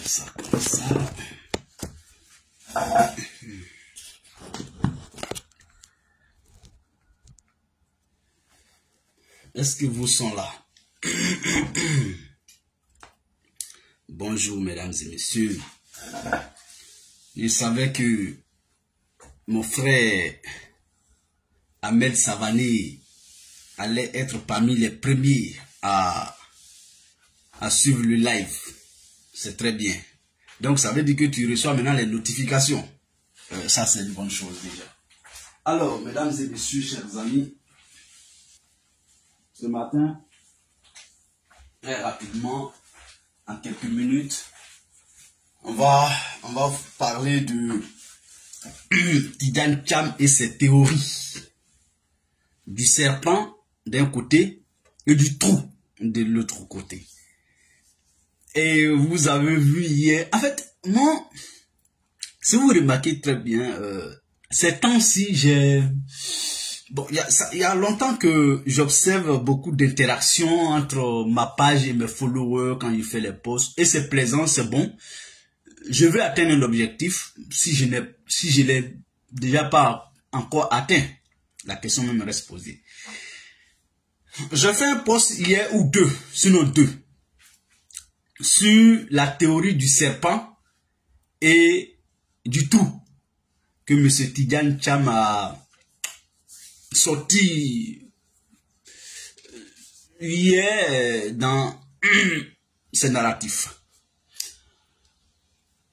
ça comme ça. Est-ce que vous sont là? Bonjour mesdames et messieurs. Je savais que mon frère Ahmed Savané allait être parmi les premiers à suivre le live. C'est très bien. Donc ça veut dire que tu reçois maintenant les notifications. Ça c'est une bonne chose déjà. Alors mesdames et messieurs, chers amis, ce matin, très rapidement, en quelques minutes, on va parler de Tidjane Thiam et ses théories du serpent d'un côté et du trou de l'autre côté. Et vous avez vu hier, en fait, moi, si vous remarquez très bien, ces temps-ci, bon, il y a longtemps que j'observe beaucoup d'interactions entre ma page et mes followers quand je fais les posts. Et c'est plaisant, c'est bon. Je veux atteindre un objectif. Si je l'ai déjà pas encore atteint, la question me reste posée. J'ai fait un post hier ou deux, sinon deux, sur la théorie du serpent et du trou que M. Tidjane Thiam a sorti hier dans ses narratifs.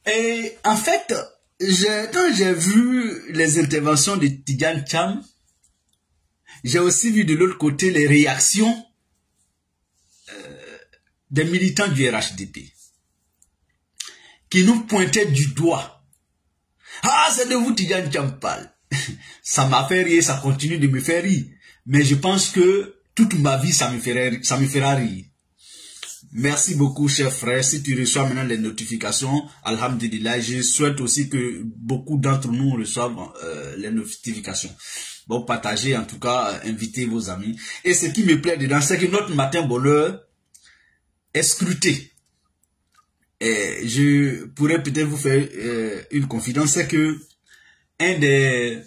Et en fait, quand j'ai vu les interventions de Tidjane Thiam, j'ai aussi vu de l'autre côté les réactions des militants du RHDP qui nous pointaient du doigt. Ah, c'est de vous Tidjane Thiam parle. Ça m'a fait rire, ça continue de me faire rire. Mais je pense que toute ma vie, ça me fera rire. Merci beaucoup, cher frère. Si tu reçois maintenant les notifications, alhamdulillah, je souhaite aussi que beaucoup d'entre nous reçoivent les notifications. Bon, partagez, en tout cas, invitez vos amis. Et ce qui me plaît dedans, c'est que notre matin bonheur est scruté. Et je pourrais peut-être vous faire une confidence, c'est que un des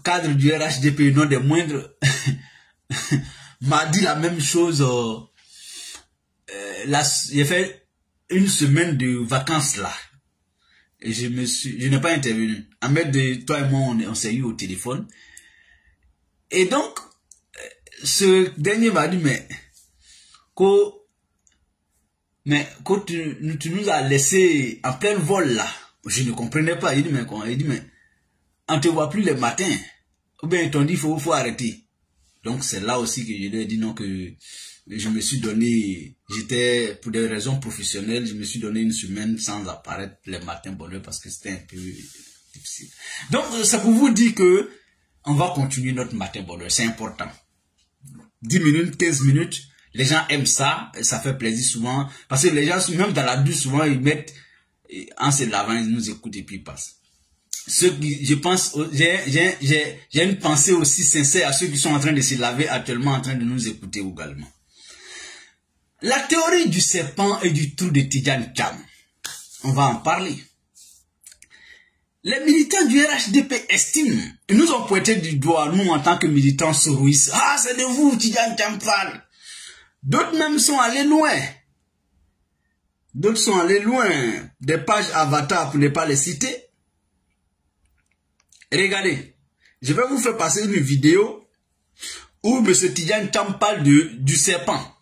cadres du RHDP, non des moindres, m'a dit la même chose. J'ai fait une semaine de vacances là. Et je n'ai pas intervenu. Ahmed, toi et moi, on s'est eu au téléphone. Et donc, ce dernier m'a dit, mais quand tu nous as laissé en plein vol là, je ne comprenais pas. Il dit, mais quoi? Il dit, mais on ne te voit plus les matins. Ou bien ils t'ont dit, il faut arrêter. Donc c'est là aussi que je lui ai dit non, que je me suis donné, j'étais, pour des raisons professionnelles, je me suis donné une semaine sans apparaître les matins bonheur parce que c'était un peu difficile. Donc c'est pour vous dire que on va continuer notre matin bonheur, c'est important. 10 minutes, 15 minutes, les gens aiment ça, ça fait plaisir souvent, parce que les gens, même dans la douche, souvent ils mettent, en se lavant, ils nous écoutent et puis ils passent. Ceux qui, je pense, j'ai une pensée aussi sincère à ceux qui sont en train de se laver actuellement, en train de nous écouter également. La théorie du serpent et du trou de Tidjane Thiam, on va en parler. Les militants du RHDP estiment, ils nous ont pointé du doigt, nous en tant que militants souristes. Ah, c'est de vous, Tidjane Thiam parle. D'autres même sont allés loin. D'autres sont allés loin des pages avatar pour ne pas les citer. Regardez, je vais vous faire passer une vidéo où M. Tidjane Thiam parle du serpent.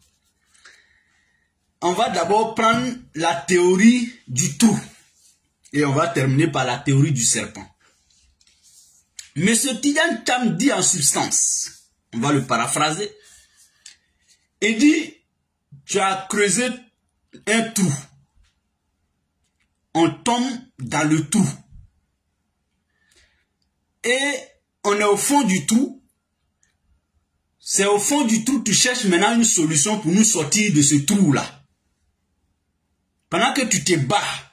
On va d'abord prendre la théorie du trou et on va terminer par la théorie du serpent. M. Tidjane Thiam dit en substance, on va le paraphraser, il dit, tu as creusé un trou, on tombe dans le trou. Et on est au fond du trou. C'est au fond du trou que tu cherches maintenant une solution pour nous sortir de ce trou-là. Pendant que tu te bats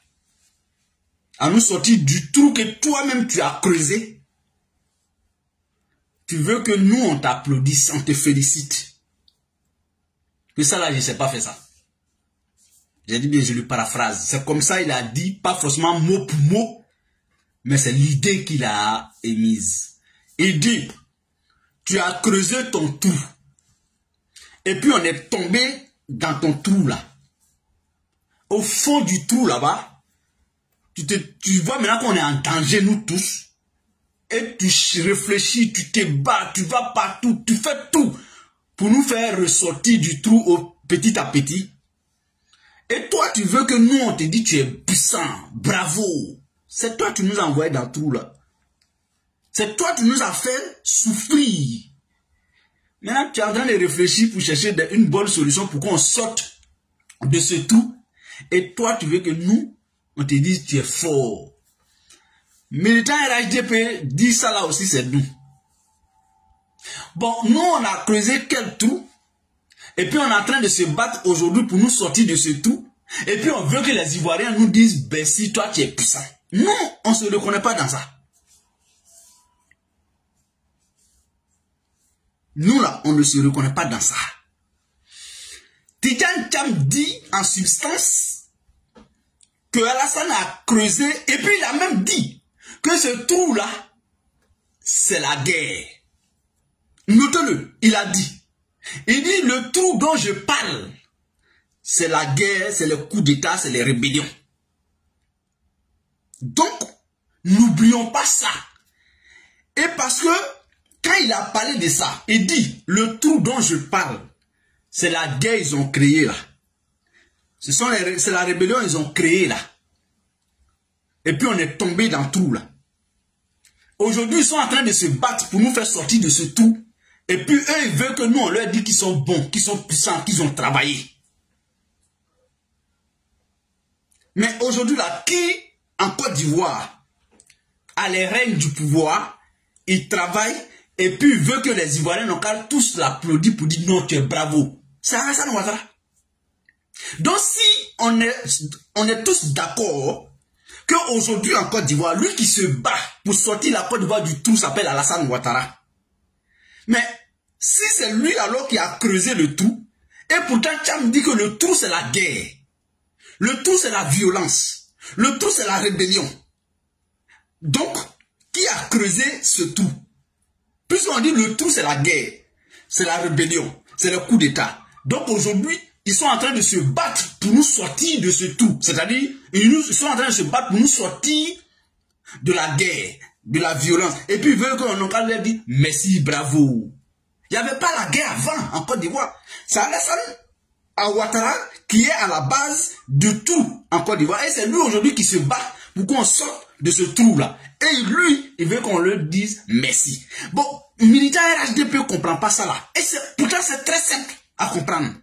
à nous sortir du trou que toi-même tu as creusé, tu veux que nous on t'applaudisse, on te félicite. Que ça là, je ne sais pas faire ça. J'ai dit bien, je lui paraphrase. C'est comme ça il a dit, pas forcément mot pour mot, mais c'est l'idée qu'il a émise. Il dit, tu as creusé ton trou. Et puis on est tombé dans ton trou là. Au fond du trou là-bas, tu vois maintenant qu'on est en danger nous tous. Et tu réfléchis, tu te bats, tu vas partout, tu fais tout pour nous faire ressortir du trou au petit à petit. Et toi, tu veux que nous, on te dit tu es puissant, bravo. C'est toi qui nous as envoyé dans le trou là. C'est toi qui nous as fait souffrir. Maintenant, tu es en train de réfléchir pour chercher une bonne solution pour qu'on sorte de ce trou. Et toi, tu veux que nous, on te dise tu es fort. Militant RHDP dit ça là aussi, c'est nous. Bon, nous, on a creusé quel trou? Et puis, on est en train de se battre aujourd'hui pour nous sortir de ce trou. Et puis, on veut que les Ivoiriens nous disent, ben si, toi, tu es puissant. Non, on ne se reconnaît pas dans ça. Nous, là, on ne se reconnaît pas dans ça. Tidjane Thiam dit, en substance, que Alassane a creusé, et puis il a même dit, que ce trou-là, c'est la guerre. Notez-le, il a dit. Il dit, le trou dont je parle, c'est la guerre, c'est le coup d'État, c'est les rébellions. Donc, n'oublions pas ça. Et parce que, quand il a parlé de ça, il dit, le trou dont je parle, c'est la guerre qu'ils ont créée là. C'est la rébellion qu'ils ont créée là. Et puis on est tombé dans le trou là. Aujourd'hui, ils sont en train de se battre pour nous faire sortir de ce trou. Et puis eux, ils veulent que nous, on leur dise qu'ils sont bons, qu'ils sont puissants, qu'ils ont travaillé. Mais aujourd'hui, là, qui, en Côte d'Ivoire, a les règnes du pouvoir, ils travaillent, et puis ils veulent que les Ivoiriens n'ont qu'à tous l'applaudir pour dire non, tu es bravo. C'est Alassane Ouattara. Donc si on est tous d'accord qu'aujourd'hui en Côte d'Ivoire, lui qui se bat pour sortir la Côte d'Ivoire du trou s'appelle Alassane Ouattara. Mais si c'est lui alors qui a creusé le trou, et pourtant Thiam dit que le trou c'est la guerre, le trou c'est la violence, le trou c'est la rébellion. Donc, qui a creusé ce trou? Puisqu'on dit le trou c'est la guerre, c'est la rébellion, c'est le coup d'État. Donc aujourd'hui, ils sont en train de se battre pour nous sortir de ce trou. C'est-à-dire, ils sont en train de se battre pour nous sortir de la guerre, de la violence. Et puis ils veulent qu'on leur dise merci, bravo. Il n'y avait pas la guerre avant en Côte d'Ivoire. C'est Alassane Ouattara qui est à la base de tout en Côte d'Ivoire. Et c'est lui aujourd'hui qui se bat pour qu'on sorte de ce trou-là. Et lui, il veut qu'on leur dise merci. Bon, militant RHDP ne comprend pas ça là. Et pourtant, c'est très simple à comprendre.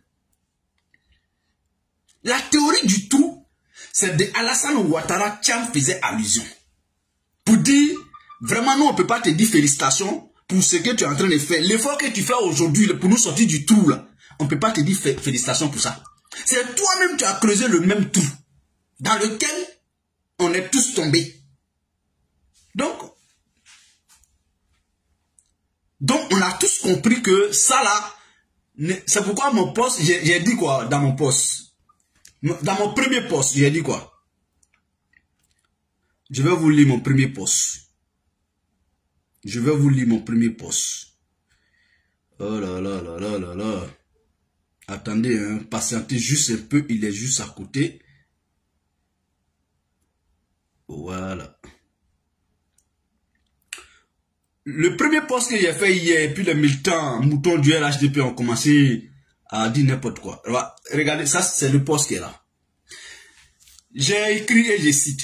La théorie du trou, c'est de Alassane Ouattara Thiam faisait allusion. Pour dire, vraiment, nous, on ne peut pas te dire félicitations pour ce que tu es en train de faire. L'effort que tu fais aujourd'hui pour nous sortir du trou, là, on ne peut pas te dire félicitations pour ça. C'est toi-même qui as creusé le même trou dans lequel on est tous tombés. Donc, on a tous compris que ça là, c'est pourquoi mon poste, j'ai dit quoi dans mon poste? Dans mon premier poste, j'ai dit quoi? Je vais vous lire mon premier poste. Je vais vous lire mon premier poste. Oh là là là là là là. Attendez, hein, patientez juste un peu, il est juste à côté. Voilà. Le premier poste que j'ai fait hier, puis les militants moutons du RHDP ont commencé à dire n'importe quoi. Regardez, ça c'est le poste qui est là. J'ai écrit et je cite.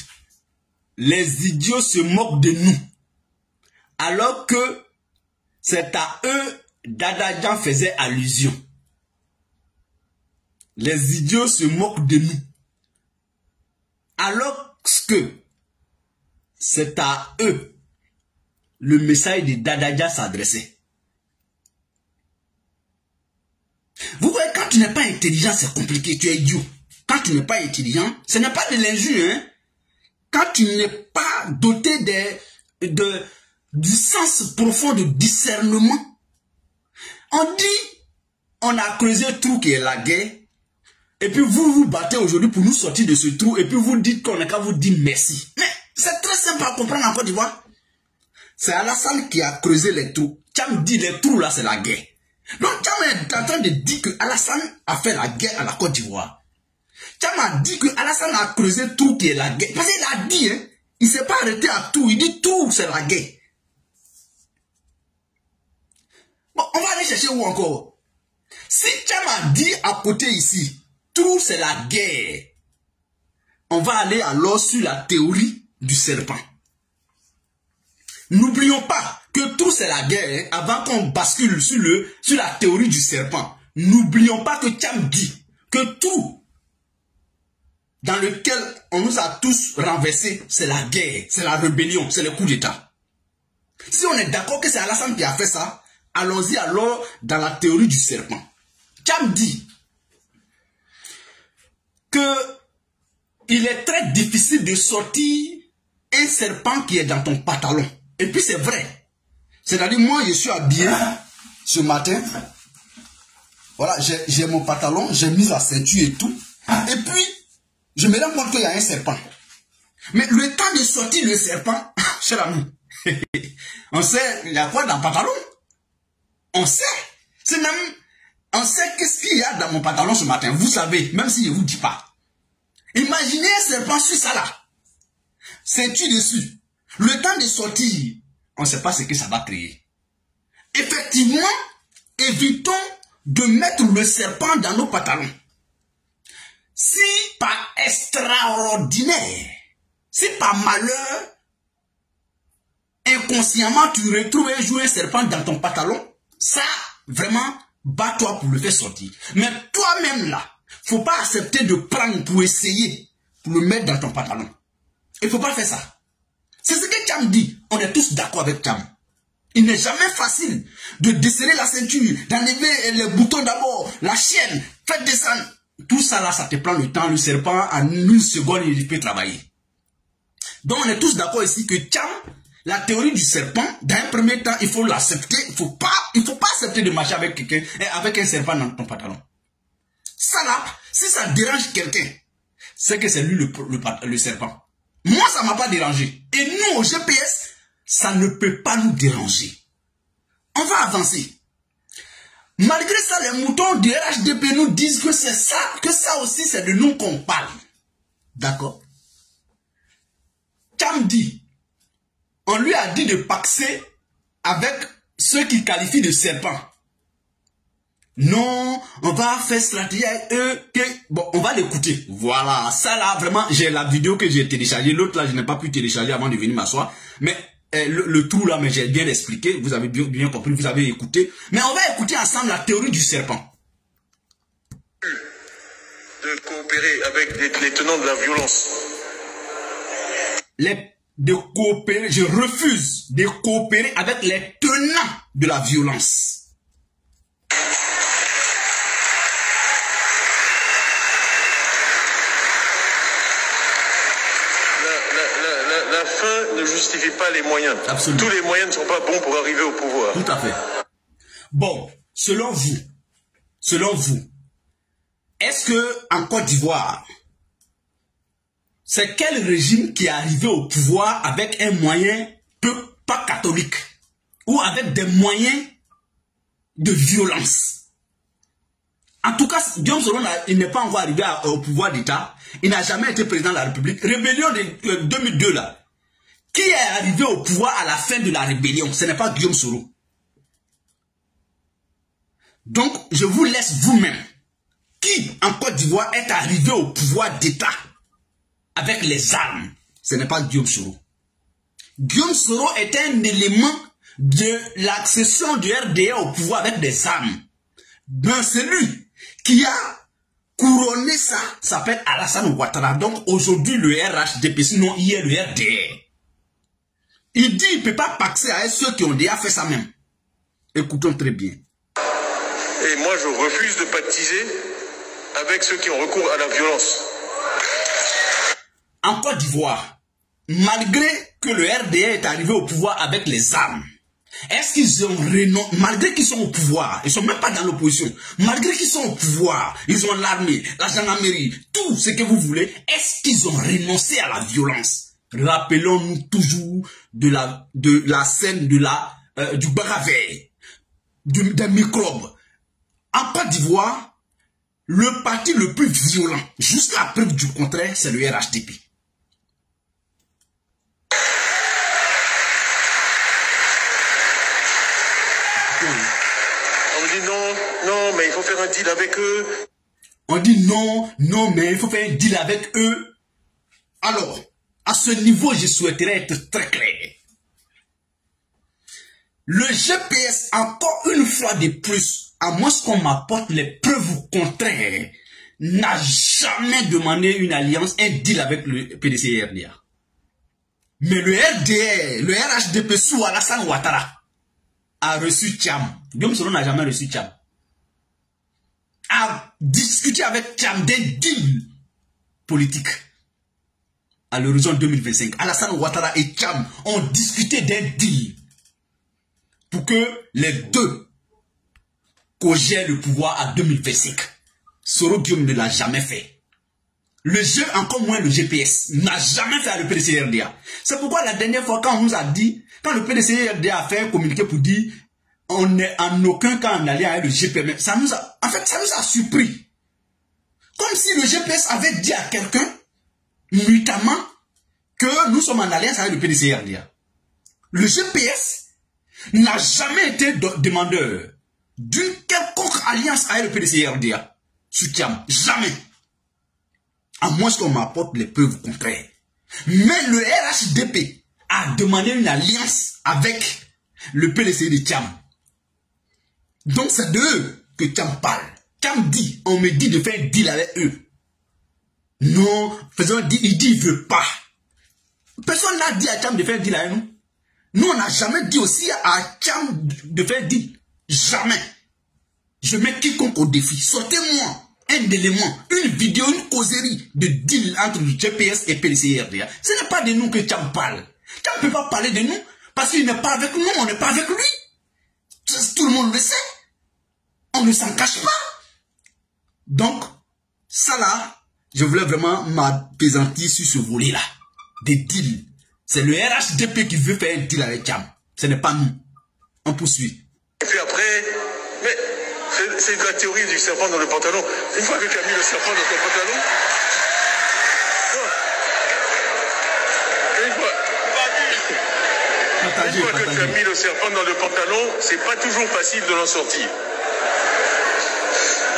Les idiots se moquent de nous. Alors que c'est à eux Dada faisait allusion. Les idiots se moquent de nous. Alors que c'est à eux le message de Dada s'adressait. Vous voyez, quand tu n'es pas intelligent, c'est compliqué, tu es idiot. Quand tu n'es pas intelligent, ce n'est pas de l'injure, hein. Quand tu n'es pas doté du sens profond de discernement, on dit, on a creusé un trou qui est la guerre, Et puis vous vous battez aujourd'hui pour nous sortir de ce trou. Et puis vous dites qu'on n'a qu'à vous dire merci. Mais c'est très simple à comprendre en Côte d'Ivoire. C'est Alassane qui a creusé les trous. Tcham dit les trous là c'est la guerre. Donc Tcham est en train de dire que Alassane a fait la guerre à la Côte d'Ivoire. Tcham a dit que Alassane a creusé le trou qui est la guerre. Parce qu'il a dit, hein, il ne s'est pas arrêté à tout. Il dit tout c'est la guerre. Bon, on va aller chercher où encore? Si Tcham a dit à côté ici, tout c'est la guerre, on va aller alors sur la théorie du serpent. N'oublions pas que tout c'est la guerre, hein, avant qu'on bascule sur la théorie du serpent. N'oublions pas que Tcham dit que tout dans lequel on nous a tous renversés, c'est la guerre, c'est la rébellion, c'est le coup d'État. Si on est d'accord que c'est Alassane qui a fait ça, allons-y alors dans la théorie du serpent. Tcham dit que il est très difficile de sortir un serpent qui est dans ton pantalon. Et puis c'est vrai. C'est-à-dire moi je suis habillé ce matin. Voilà, j'ai mon pantalon, j'ai mis la ceinture et tout. Et puis je me rends compte qu'il y a un serpent. Mais le temps de sortir le serpent, cher ami, on sait il y a quoi dans le pantalon. On sait. C'est même, on sait qu'est-ce qu'il y a dans mon pantalon ce matin. Vous savez, même si je ne vous dis pas. Imaginez un serpent sur ça là. Ceinture dessus. Le temps de sortir, on ne sait pas ce que ça va créer. Effectivement, évitons de mettre le serpent dans nos pantalons. Si par extraordinaire, si par malheur, inconsciemment tu retrouves un jour un serpent dans ton pantalon, ça, vraiment, bats-toi pour le faire sortir. Mais toi-même là, faut pas accepter de prendre pour essayer, pour le mettre dans ton pantalon. Il faut pas faire ça. C'est ce que Tcham dit. On est tous d'accord avec Tcham. Il n'est jamais facile de desserrer la ceinture, d'enlever les boutons d'abord, la chaîne, faites descendre. Tout ça là, ça te prend le temps. Le serpent, en une seconde, il peut travailler. Donc on est tous d'accord ici que Tcham, la théorie du serpent, dans un premier temps, il faut l'accepter. Il faut pas accepter de marcher avec quelqu'un, avec un serpent dans ton pantalon. Ça là, si ça dérange quelqu'un, c'est que c'est lui le serpent. Moi, ça ne m'a pas dérangé. Et nous, au GPS, ça ne peut pas nous déranger. On va avancer. Malgré ça, les moutons du RHDP nous disent que c'est ça, que ça aussi, c'est de nous qu'on parle. D'accord? Tcham dit, on lui a dit de paxer avec ceux qui qualifient de serpent. Non, on va faire stratégie avec eux. Bon, on va l'écouter. Voilà, ça là, vraiment, j'ai la vidéo que j'ai téléchargée. L'autre là, je n'ai pas pu télécharger avant de venir m'asseoir. Mais le trou là, mais j'ai bien expliqué. Vous avez bien compris, vous avez écouté. Mais on va écouter ensemble la théorie du serpent. De coopérer avec les tenants de la violence. Je refuse de coopérer avec les tenants de la violence. La fin ne justifie pas les moyens. Absolument. Tous les moyens ne sont pas bons pour arriver au pouvoir. Tout à fait. Bon, selon vous, est-ce que en Côte d'Ivoire, c'est quel régime qui est arrivé au pouvoir avec un moyen pas catholique ou avec des moyens de violence? En tout cas, Guillaume Soro, il n'est pas encore arrivé au pouvoir d'État. Il n'a jamais été président de la République. Rébellion de 2002 là. Qui est arrivé au pouvoir à la fin de la rébellion? Ce n'est pas Guillaume Soro. Donc, je vous laisse vous-même. Qui en Côte d'Ivoire est arrivé au pouvoir d'État avec les armes? Ce n'est pas Guillaume Soro. Guillaume Soro est un élément de l'accession du RDA au pouvoir avec des armes. Ben, celui qui a couronné ça s'appelle Alassane Ouattara. Donc aujourd'hui le RHDP, sinon hier le RDR. Il dit qu'il ne peut pas paxer à ceux qui ont déjà fait ça même. Écoutons très bien. Et moi je refuse de pactiser avec ceux qui ont recours à la violence. En Côte d'Ivoire, malgré que le RDR est arrivé au pouvoir avec les armes, Est-ce qu'ils ont renoncé, malgré qu'ils sont au pouvoir, ils ne sont même pas dans l'opposition, malgré qu'ils sont au pouvoir, ils ont l'armée, la gendarmerie, tout ce que vous voulez, est-ce qu'ils ont renoncé à la violence? Rappelons-nous toujours de la scène du Baravé, des microbes. En Côte d'Ivoire, le parti le plus violent, jusqu'à preuve du contraire, c'est le RHDP. On dit non, mais il faut faire un deal avec eux. On dit non, mais il faut faire un deal avec eux. Alors, à ce niveau, je souhaiterais être très clair. Le GPS, encore une fois de plus, à moins qu'on m'apporte les preuves contraires, n'a jamais demandé une alliance, un deal avec le PDC et RDA. Mais le RDR, le RHDP sous Alassane Ouattara, a reçu Tcham. Guillaume Soro n'a jamais reçu Tcham. A discuté avec Tcham d'un deal politique. À l'horizon 2025, Alassane Ouattara et Tcham ont discuté d'un deal pour que les deux cogèrent le pouvoir à 2025. Soro Guillaume ne l'a jamais fait. Le jeu, encore moins le GPS, n'a jamais fait à le PDC-RDA. C'est pourquoi la dernière fois, quand on nous a dit, quand le PDC-RDA a fait un communiqué pour dire on n'est en aucun cas en alliance avec le GPS, ça nous a surpris. Comme si le GPS avait dit à quelqu'un, nuitamment, que nous sommes en alliance avec le PDC-RDA. Le GPS n'a jamais été demandeur d'une quelconque alliance avec le PDC-RDA. Soutien, jamais. À moins qu'on m'apporte les preuves contraires. Mais le RHDP a demandé une alliance avec le PDC de Tcham. Donc c'est de eux que Tcham parle. Tcham dit, on me dit de faire un deal avec eux. Non, faisons un deal, il dit il ne veut pas. Personne n'a dit à Tcham de faire un deal avec nous. Nous, on n'a jamais dit aussi à Tcham de faire un deal. Jamais. Je mets quiconque au défi. Sortez-moi un élément, une vidéo, une causerie de deal entre le GPS et PDC-RDA. Ce n'est pas de nous que Tcham parle. Tcham ne peut pas parler de nous parce qu'il n'est pas avec nous, on n'est pas avec lui. Tout le monde le sait. On ne s'en cache pas. Donc, ça là, je voulais vraiment m'apaisantir sur ce volet-là. Des deals. C'est le RHDP qui veut faire un deal avec Tcham. Ce n'est pas nous. On poursuit. Et puis après, mais c'est la théorie du serpent dans le pantalon. Une fois que tu as mis le serpent dans ton pantalon, une fois que tu as mis le serpent dans le pantalon, c'est pas toujours facile de l'en sortir.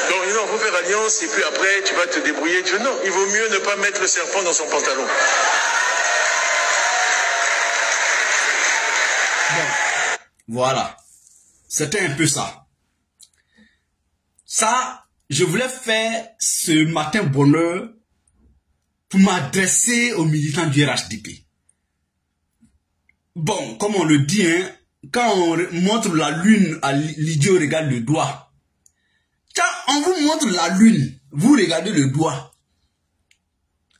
Donc non, il faut faire alliance et puis après tu vas te débrouiller. Tu dis non, il vaut mieux ne pas mettre le serpent dans son pantalon. Bon, voilà. C'était un peu ça. Ça, je voulais faire ce matin bonheur pour m'adresser aux militants du RHDP. Bon, comme on le dit, hein, quand on montre la lune à l'idiot regarde le doigt. Quand on vous montre la lune, vous regardez le doigt.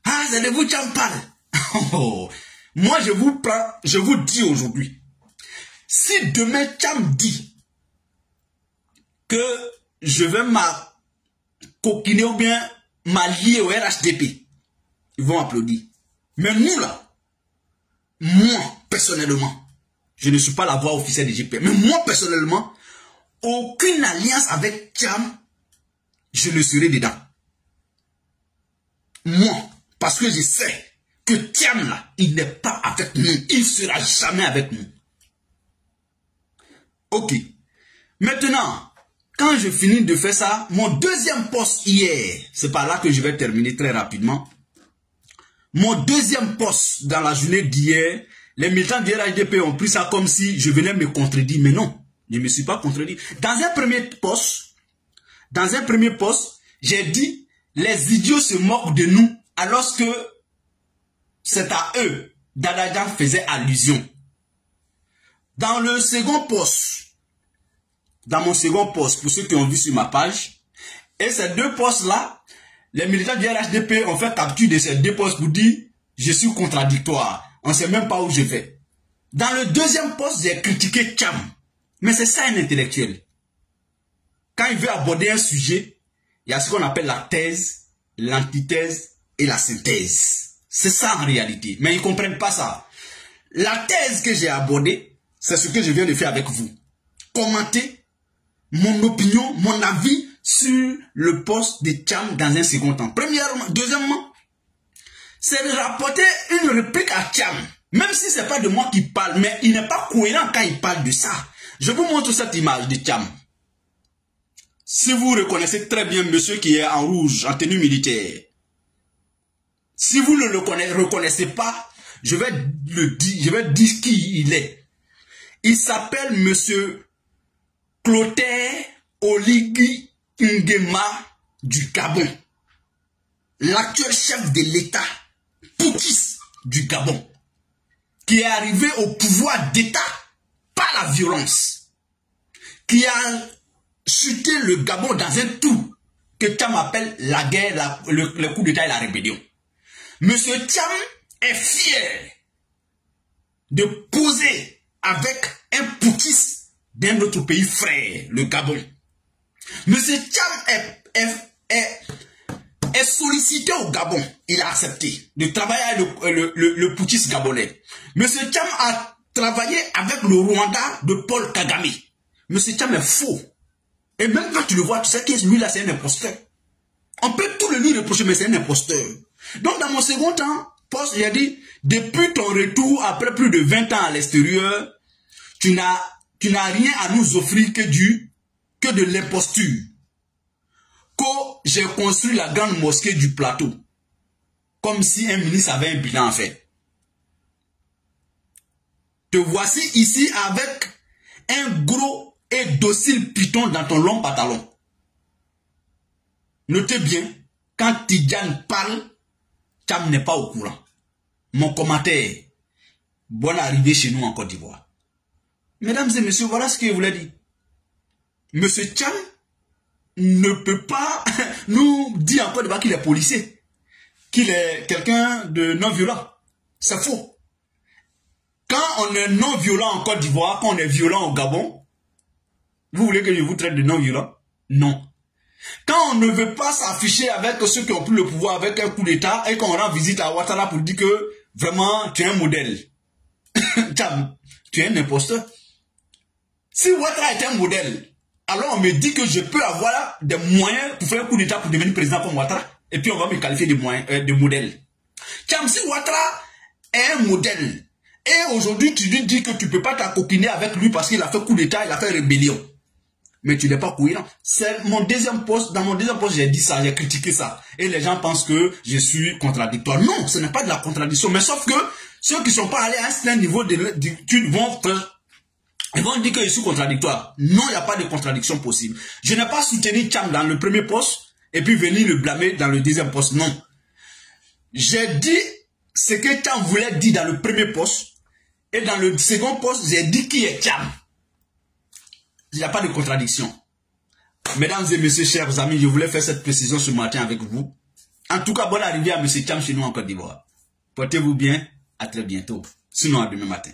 Ah, c'est de vous qui en parle. Oh, moi, je vous dis aujourd'hui, si demain Tcham dit que je vais m'acoquiner ou bien m'allier au RHDP, ils vont applaudir. Mais nous là, moi personnellement, je ne suis pas la voix officielle du GP, mais moi personnellement, aucune alliance avec Tcham, je ne serai dedans. Moi, parce que je sais que Tcham là, il n'est pas avec nous, il ne sera jamais avec nous. Ok. Maintenant, quand je finis de faire ça, mon deuxième post hier, c'est par là que je vais terminer très rapidement. Mon deuxième post dans la journée d'hier, les militants du RHDP ont pris ça comme si je venais me contredire. Mais non, je ne me suis pas contredit. Dans un premier post, j'ai dit, les idiots se moquent de nous alors que c'est à eux Dadajan faisait allusion. Dans mon second post, pour ceux qui ont vu sur ma page, et ces deux posts-là, les militants du RHDP ont fait capture de ces deux posts pour dire, je suis contradictoire. On ne sait même pas où je vais. Dans le deuxième poste, j'ai critiqué Thiam. Mais c'est ça un intellectuel. Quand il veut aborder un sujet, il y a ce qu'on appelle la thèse, l'antithèse et la synthèse. C'est ça en réalité. Mais ils ne comprennent pas ça. La thèse que j'ai abordée, c'est ce que je viens de faire avec vous. Commenter mon opinion, mon avis sur le poste de Thiam dans un second temps. Premièrement, deuxièmement, c'est de rapporter une réplique à Thiam. Même si ce n'est pas de moi qui parle, mais il n'est pas cohérent quand il parle de ça. Je vous montre cette image de Thiam. Si vous reconnaissez très bien monsieur qui est en rouge, en tenue militaire. Si vous ne le reconnaissez pas, je vais dire qui il est. Il s'appelle monsieur Clotaire Oligui Nguema du Gabon. L'actuel chef de l'État, Poukis du Gabon, qui est arrivé au pouvoir d'État par la violence, qui a chuté le Gabon dans un tout que Thiam appelle la guerre, le coup d'État et la rébellion. Monsieur Thiam est fier de poser avec un Poukis d'un autre pays frère, le Gabon. Monsieur Thiam est sollicité au Gabon. Il a accepté de travailler avec le Poukis gabonais. Monsieur Thiam a travaillé avec le Rwanda de Paul Kagame. Monsieur Thiam est faux. Et même quand tu le vois, tu sais que lui-là, c'est un imposteur. On peut tout le lui reprocher, mais c'est un imposteur. Donc, dans mon second temps, poste, il a dit, depuis ton retour, après plus de 20 ans à l'extérieur, tu n'as rien à nous offrir que de l'imposture. Que j'ai construit la grande mosquée du plateau. Comme si un ministre avait un bilan à faire. Te voici ici avec un gros et docile python dans ton long pantalon. Notez bien, quand Tidjane parle, Thiam n'est pas au courant. Mon commentaire, bonne arrivée chez nous en Côte d'Ivoire. Mesdames et messieurs, voilà ce que je voulais dire. Monsieur Thiam ne peut pas nous dire en Côte d'Ivoire qu'il est policier, qu'il est quelqu'un de non-violent. C'est faux. Quand on est non-violent en Côte d'Ivoire, quand on est violent au Gabon, vous voulez que je vous traite de non-violent? Non. Quand on ne veut pas s'afficher avec ceux qui ont pris le pouvoir avec un coup d'État et qu'on rend visite à Ouattara pour dire que vraiment tu es un modèle. Tu es un imposteur. Si Ouattara est un modèle, alors on me dit que je peux avoir des moyens pour faire un coup d'État pour devenir président comme Ouattara et puis on va me qualifier de modèle. Si Ouattara est un modèle et aujourd'hui tu lui dis que tu ne peux pas t'accoquiner avec lui parce qu'il a fait coup d'État, il a fait rébellion. Mais tu n'es pas cohérent. C'est mon deuxième poste. Dans mon deuxième poste, j'ai dit ça, j'ai critiqué ça. Et les gens pensent que je suis contradictoire. Non, ce n'est pas de la contradiction. Mais sauf que ceux qui ne sont pas allés à un certain niveau d'études vont dire que je suis contradictoire. Non, il n'y a pas de contradiction possible. Je n'ai pas soutenu Thiam dans le premier poste et puis venir le blâmer dans le deuxième poste. Non. J'ai dit ce que Thiam voulait dire dans le premier poste et dans le second poste, j'ai dit qui est Thiam. Il n'y a pas de contradiction. Mesdames et messieurs, chers amis, je voulais faire cette précision ce matin avec vous. En tout cas, bonne arrivée à M. Thiam chez nous en Côte d'Ivoire. Portez-vous bien, à très bientôt. Sinon, à demain matin.